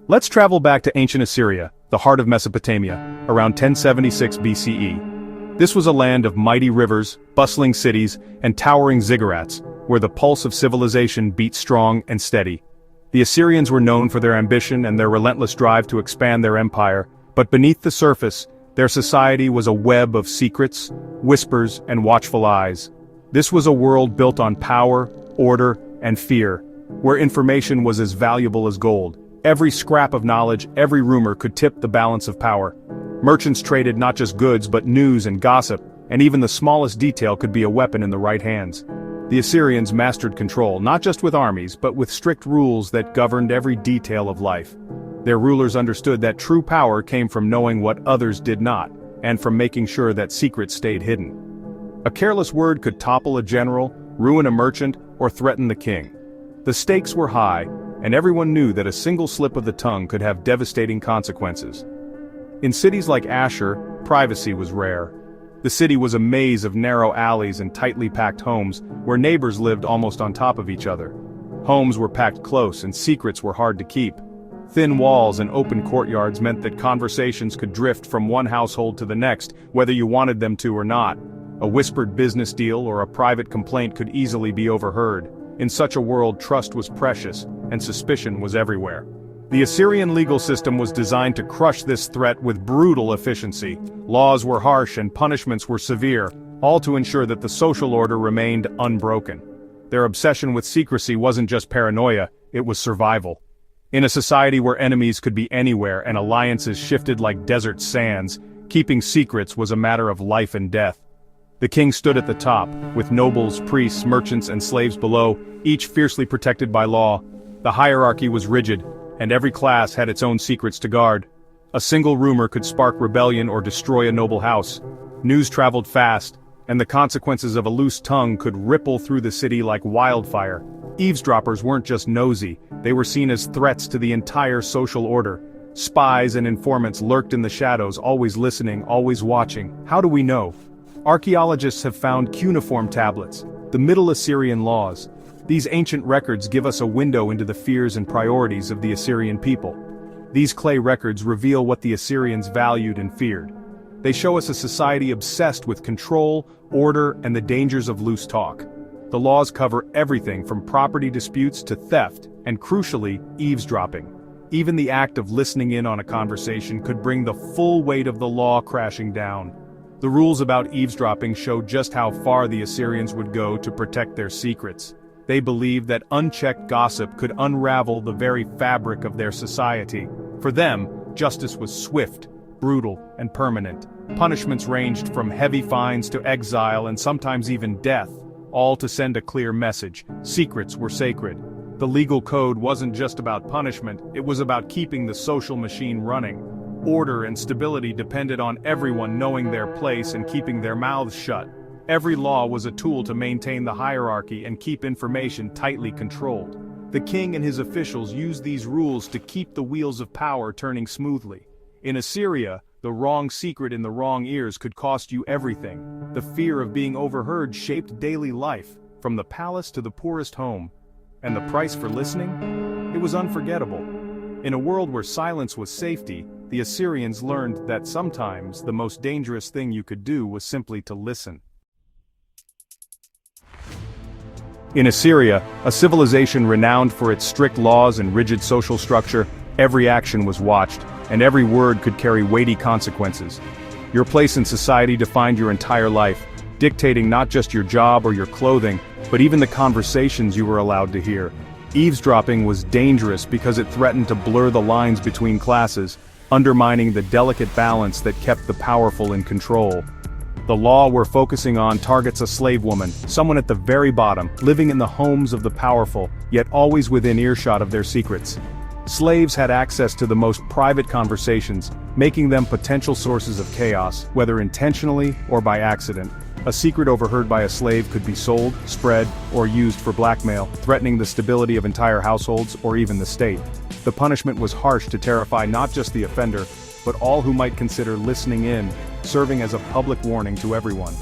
Let's travel back to ancient Assyria, the heart of Mesopotamia, around 1076 BCE. This was a land of mighty rivers, bustling cities, and towering ziggurats, where the pulse of civilization beat strong and steady. The Assyrians were known for their ambition and their relentless drive to expand their empire, but beneath the surface, their society was a web of secrets, whispers, and watchful eyes. This was a world built on power, order, and fear, where information was as valuable as gold. Every scrap of knowledge, every rumor could tip the balance of power. Merchants traded not just goods but news and gossip, and even the smallest detail could be a weapon in the right hands. The Assyrians mastered control, not just with armies, but with strict rules that governed every detail of life. Their rulers understood that true power came from knowing what others did not, and from making sure that secrets stayed hidden. A careless word could topple a general, ruin a merchant, or threaten the king. The stakes were high, and everyone knew that a single slip of the tongue could have devastating consequences. In cities like Ashur, privacy was rare. The city was a maze of narrow alleys and tightly packed homes, where neighbors lived almost on top of each other. Homes were packed close and secrets were hard to keep. Thin walls and open courtyards meant that conversations could drift from one household to the next, whether you wanted them to or not. A whispered business deal or a private complaint could easily be overheard. In such a world, trust was precious, and suspicion was everywhere. The Assyrian legal system was designed to crush this threat with brutal efficiency. Laws were harsh and punishments were severe, all to ensure that the social order remained unbroken. Their obsession with secrecy wasn't just paranoia, it was survival. In a society where enemies could be anywhere and alliances shifted like desert sands, keeping secrets was a matter of life and death. The king stood at the top, with nobles, priests, merchants, and slaves below, each fiercely protected by law. The hierarchy was rigid, and every class had its own secrets to guard. A single rumor could spark rebellion or destroy a noble house. News traveled fast, and the consequences of a loose tongue could ripple through the city like wildfire. Eavesdroppers weren't just nosy, they were seen as threats to the entire social order. Spies and informants lurked in the shadows, always listening, always watching. How do we know? Archaeologists have found cuneiform tablets, the Middle Assyrian laws. These ancient records give us a window into the fears and priorities of the Assyrian people. These clay records reveal what the Assyrians valued and feared. They show us a society obsessed with control, order, and the dangers of loose talk. The laws cover everything from property disputes to theft, and crucially, eavesdropping. Even the act of listening in on a conversation could bring the full weight of the law crashing down. The rules about eavesdropping show just how far the Assyrians would go to protect their secrets. They believed that unchecked gossip could unravel the very fabric of their society. For them, justice was swift, brutal, and permanent. Punishments ranged from heavy fines to exile and sometimes even death, all to send a clear message: secrets were sacred. The legal code wasn't just about punishment, it was about keeping the social machine running. Order and stability depended on everyone knowing their place and keeping their mouths shut. Every law was a tool to maintain the hierarchy and keep information tightly controlled. The king and his officials used these rules to keep the wheels of power turning smoothly. In Assyria, the wrong secret in the wrong ears could cost you everything. The fear of being overheard shaped daily life, from the palace to the poorest home. And the price for listening? It was unforgettable. In a world where silence was safety, the Assyrians learned that sometimes the most dangerous thing you could do was simply to listen. In Assyria, a civilization renowned for its strict laws and rigid social structure, every action was watched, and every word could carry weighty consequences. Your place in society defined your entire life, dictating not just your job or your clothing, but even the conversations you were allowed to hear. Eavesdropping was dangerous because it threatened to blur the lines between classes, undermining the delicate balance that kept the powerful in control. The law we're focusing on targets a slave woman, someone at the very bottom, living in the homes of the powerful, yet always within earshot of their secrets. Slaves had access to the most private conversations, making them potential sources of chaos, whether intentionally or by accident. A secret overheard by a slave could be sold, spread, or used for blackmail, threatening the stability of entire households or even the state. The punishment was harsh to terrify not just the offender, but all who might consider listening in, serving as a public warning to everyone.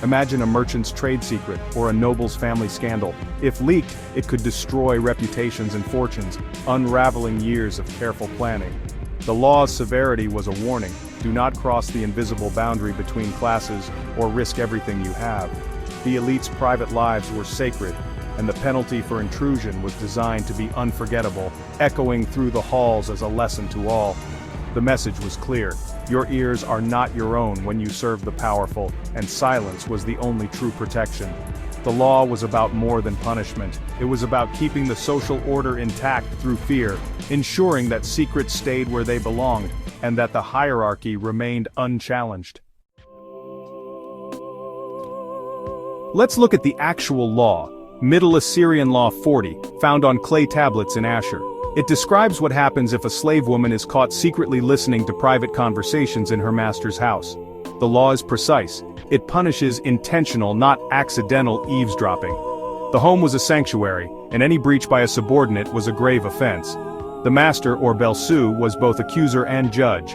Imagine a merchant's trade secret or a noble's family scandal. If leaked, it could destroy reputations and fortunes, unraveling years of careful planning. The law's severity was a warning: do not cross the invisible boundary between classes or risk everything you have. The elite's private lives were sacred, and the penalty for intrusion was designed to be unforgettable, echoing through the halls as a lesson to all. The message was clear: your ears are not your own when you serve the powerful, and silence was the only true protection. The law was about more than punishment. It was about keeping the social order intact through fear, ensuring that secrets stayed where they belonged, and that the hierarchy remained unchallenged. Let's look at the actual law, Middle Assyrian Law 40, found on clay tablets in Ashur. It describes what happens if a slave woman is caught secretly listening to private conversations in her master's house. The law is precise. It punishes intentional, not accidental, eavesdropping. The home was a sanctuary, and any breach by a subordinate was a grave offense. The master, or belsu, was both accuser and judge.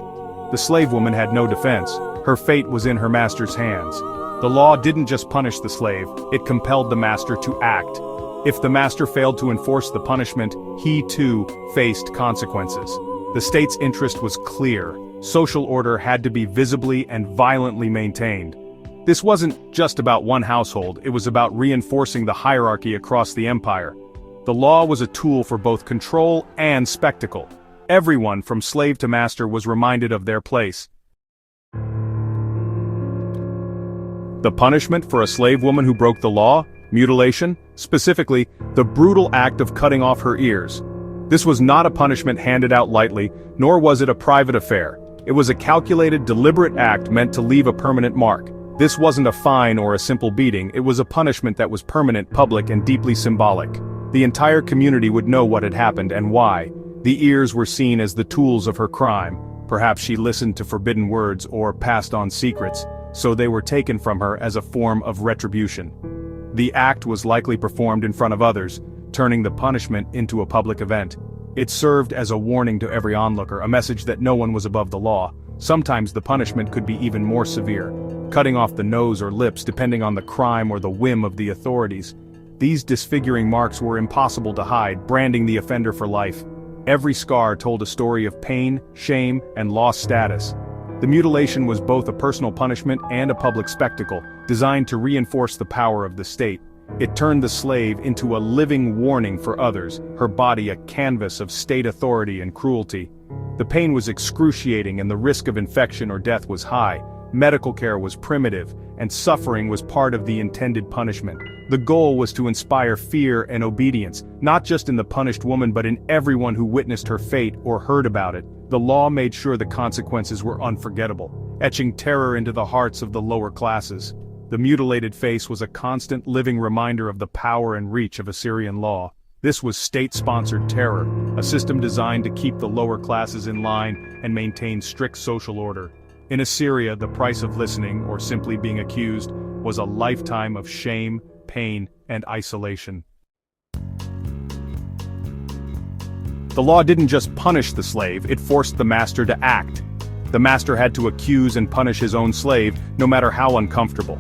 The slave woman had no defense. Her fate was in her master's hands. The law didn't just punish the slave, it compelled the master to act. If the master failed to enforce the punishment, he too faced consequences. The state's interest was clear: social order had to be visibly and violently maintained. This wasn't just about one household, it was about reinforcing the hierarchy across the empire. The law was a tool for both control and spectacle. Everyone from slave to master was reminded of their place. The punishment for a slave woman who broke the law? Mutilation, specifically, the brutal act of cutting off her ears. This was not a punishment handed out lightly, nor was it a private affair. It was a calculated, deliberate act meant to leave a permanent mark. This wasn't a fine or a simple beating, it was a punishment that was permanent, public, and deeply symbolic. The entire community would know what had happened and why. The ears were seen as the tools of her crime. Perhaps she listened to forbidden words or passed on secrets, so they were taken from her as a form of retribution. The act was likely performed in front of others, turning the punishment into a public event. It served as a warning to every onlooker, a message that no one was above the law. Sometimes the punishment could be even more severe, cutting off the nose or lips depending on the crime or the whim of the authorities. These disfiguring marks were impossible to hide, branding the offender for life. Every scar told a story of pain, shame, and lost status. The mutilation was both a personal punishment and a public spectacle, designed to reinforce the power of the state. It turned the slave into a living warning for others, her body a canvas of state authority and cruelty. The pain was excruciating and the risk of infection or death was high. Medical care was primitive, and suffering was part of the intended punishment. The goal was to inspire fear and obedience, not just in the punished woman but in everyone who witnessed her fate or heard about it. The law made sure the consequences were unforgettable, etching terror into the hearts of the lower classes. The mutilated face was a constant living reminder of the power and reach of Assyrian law. This was state-sponsored terror, a system designed to keep the lower classes in line and maintain strict social order. In Assyria, the price of listening, or simply being accused, was a lifetime of shame, pain, and isolation. The law didn't just punish the slave, it forced the master to act. The master had to accuse and punish his own slave, no matter how uncomfortable.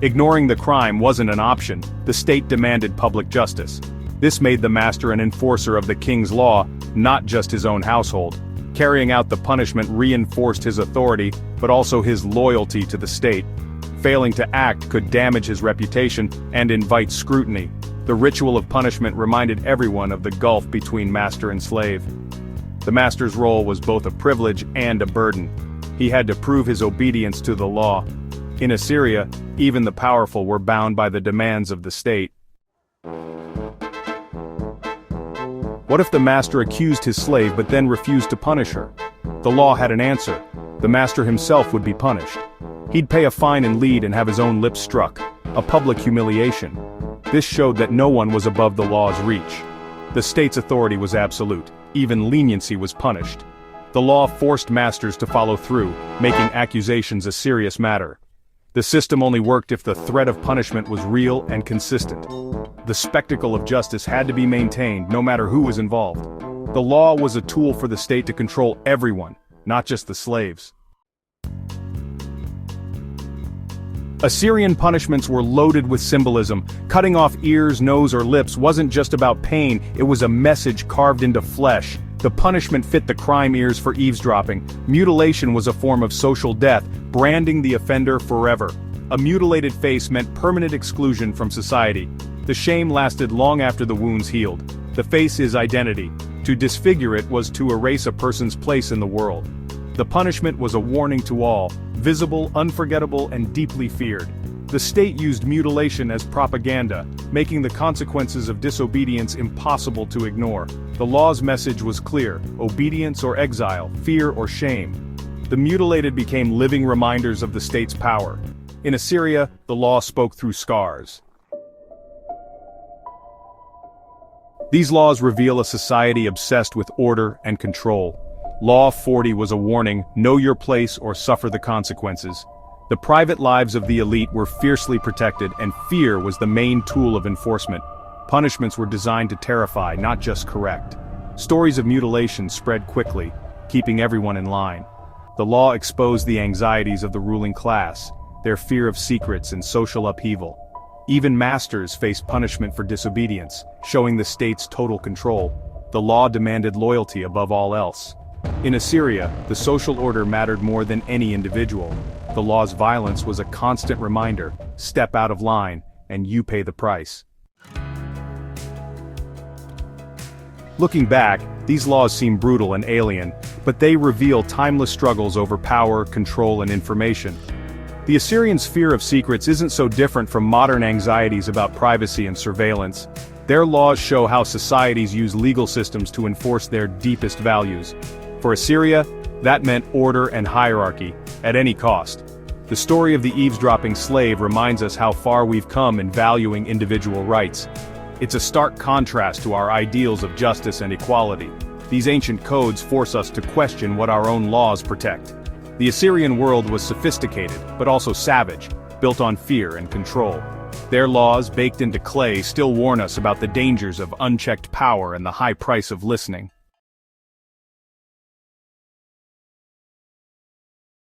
Ignoring the crime wasn't an option, the state demanded public justice. This made the master an enforcer of the king's law, not just his own household. Carrying out the punishment reinforced his authority, but also his loyalty to the state. Failing to act could damage his reputation and invite scrutiny. The ritual of punishment reminded everyone of the gulf between master and slave. The master's role was both a privilege and a burden. He had to prove his obedience to the law. In Assyria, even the powerful were bound by the demands of the state. What if the master accused his slave but then refused to punish her? The law had an answer. The master himself would be punished. He'd pay a fine and lead and have his own lips struck, a public humiliation. This showed that no one was above the law's reach. The state's authority was absolute. Even leniency was punished. The law forced masters to follow through, making accusations a serious matter. The system only worked if the threat of punishment was real and consistent. The spectacle of justice had to be maintained, no matter who was involved. The law was a tool for the state to control everyone, not just the slaves. Assyrian punishments were loaded with symbolism. Cutting off ears, nose, or lips wasn't just about pain, it was a message carved into flesh. The punishment fit the crime ears for eavesdropping. Mutilation was a form of social death, branding the offender forever. A mutilated face meant permanent exclusion from society. The shame lasted long after the wounds healed. The face is identity. To disfigure it was to erase a person's place in the world. The punishment was a warning to all, visible, unforgettable, and deeply feared. The state used mutilation as propaganda, making the consequences of disobedience impossible to ignore. The law's message was clear: obedience or exile, fear or shame. The mutilated became living reminders of the state's power. In Assyria, the law spoke through scars. These laws reveal a society obsessed with order and control. Law 40 was a warning: know your place or suffer the consequences. The private lives of the elite were fiercely protected, and fear was the main tool of enforcement. Punishments were designed to terrify, not just correct. Stories of mutilation spread quickly, keeping everyone in line. The law exposed the anxieties of the ruling class, their fear of secrets and social upheaval. Even masters faced punishment for disobedience, showing the state's total control. The law demanded loyalty above all else. In Assyria, the social order mattered more than any individual. The law's violence was a constant reminder: step out of line, and you pay the price. Looking back, these laws seem brutal and alien, but they reveal timeless struggles over power, control, and information. The Assyrians' fear of secrets isn't so different from modern anxieties about privacy and surveillance. Their laws show how societies use legal systems to enforce their deepest values. For Assyria, that meant order and hierarchy, at any cost. The story of the eavesdropping slave reminds us how far we've come in valuing individual rights. It's a stark contrast to our ideals of justice and equality. These ancient codes force us to question what our own laws protect. The Assyrian world was sophisticated, but also savage, built on fear and control. Their laws, baked into clay, still warn us about the dangers of unchecked power and the high price of listening.